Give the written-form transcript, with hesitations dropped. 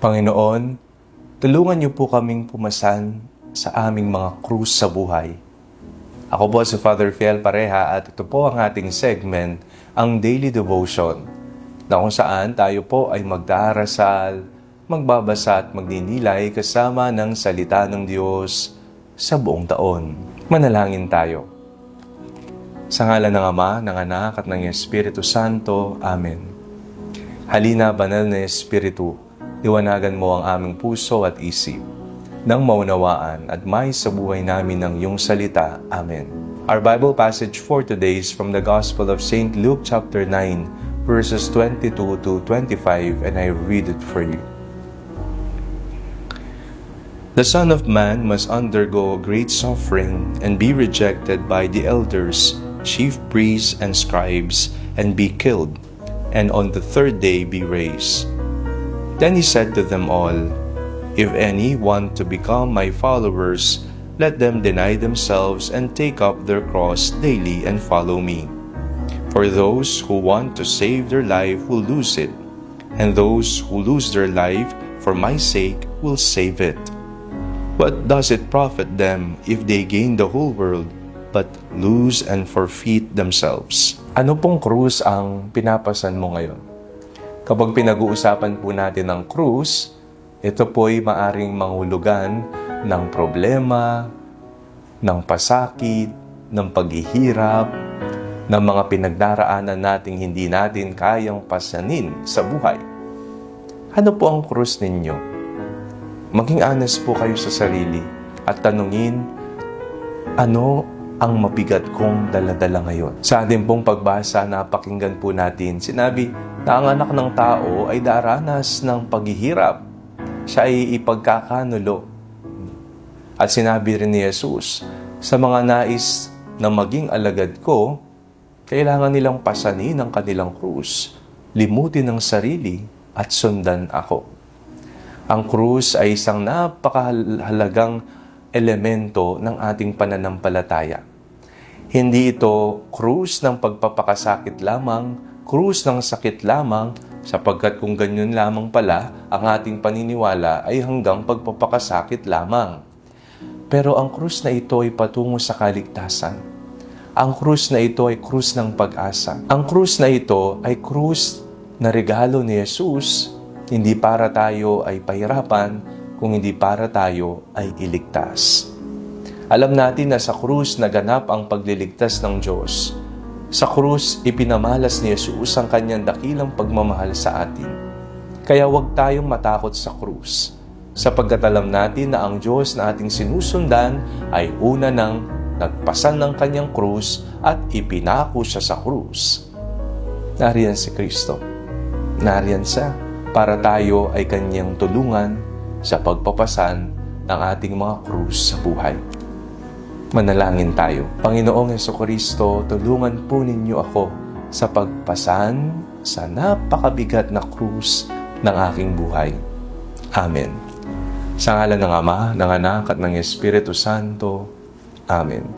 Panginoon, tulungan niyo po kaming pumasan sa aming mga krus sa buhay. Ako po si Father Fiel Pareha at ito po ang ating segment, ang Daily Devotion, na kung saan tayo po ay magdarasal, magbabasa at magninilay kasama ng salita ng Diyos sa buong taon. Manalangin tayo. Sa ngalan ng Ama, ng Anak at ng Espiritu Santo. Amen. Halina, banal na Espiritu, liwanagan mo ang aming puso at isip, nang maunawaan at may sa buhay namin ng iyong salita. Amen. Our Bible passage for today is from the Gospel of St. Luke chapter 9, verses 22 to 25, and I read it for you. The Son of Man must undergo great suffering and be rejected by the elders, chief priests, and scribes, and be killed, and on the third day be raised. Then he said to them all, "If any want to become my followers, let them deny themselves and take up their cross daily and follow me. For those who want to save their life will lose it, and those who lose their life for my sake will save it. What does it profit them if they gain the whole world but lose and forfeit themselves?" Ano pong krus ang pinapasan mo ngayon? Kapag pinag-uusapan po natin ang krus, ito po'y maaring manghulugan ng problema, ng pasakit, ng paghihirap, ng mga pinagdaraanan nating hindi natin kayang pasanin sa buhay. Ano po ang krus ninyo? Maging honest po kayo sa sarili at tanungin, ano ang mabigat kong daladala ngayon? Sa ating pong pagbasa, napakinggan po natin, sinabi na ang anak ng tao ay daranas ng paghihirap. Siya ay ipagkakanulo. At sinabi rin ni Jesus, sa mga nais na maging alagad ko, kailangan nilang pasanin ang kanilang krus, limutin ang sarili at sundan ako. Ang krus ay isang napakahalagang elemento ng ating pananampalataya. Hindi ito krus ng pagpapakasakit lamang, krus ng sakit lamang, sapagkat kung ganyan lamang pala, ang ating paniniwala ay hanggang pagpapakasakit lamang. Pero ang krus na ito ay patungo sa kaligtasan. Ang krus na ito ay krus ng pag-asa. Ang krus na ito ay krus na regalo ni Jesus, hindi para tayo ay pahirapan, kung hindi para tayo ay iligtas. Alam natin na sa krus naganap ang pagliligtas ng Diyos. Sa krus, ipinamalas ni Jesus ang kanyang dakilang pagmamahal sa atin. Kaya huwag tayong matakot sa krus, sapagkat alam natin na ang Diyos na ating sinusundan ay una nang nagpasan ng kanyang krus at ipinako siya sa krus. Nariyan si Kristo. Nariyan siya para tayo ay kanyang tulungan sa pagpapasan ng ating mga krus sa buhay. Manalangin tayo. Panginoong Jesucristo, tulungan po ninyo ako sa pagpasan sa napakabigat na krus ng aking buhay. Amen. Sa ngalan ng Ama, ng Anak at ng Espiritu Santo. Amen.